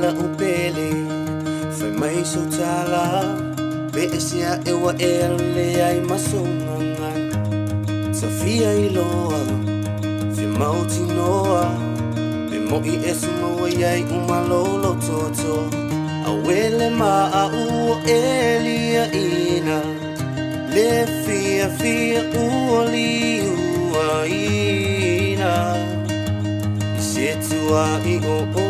la upele fai mai so tala be sia e wa e le ai masonga Sofia iloa fi mauti noa be mo I esu mo ai umalolo toto awele ma a u elia ina le fia uli uaina Setua I o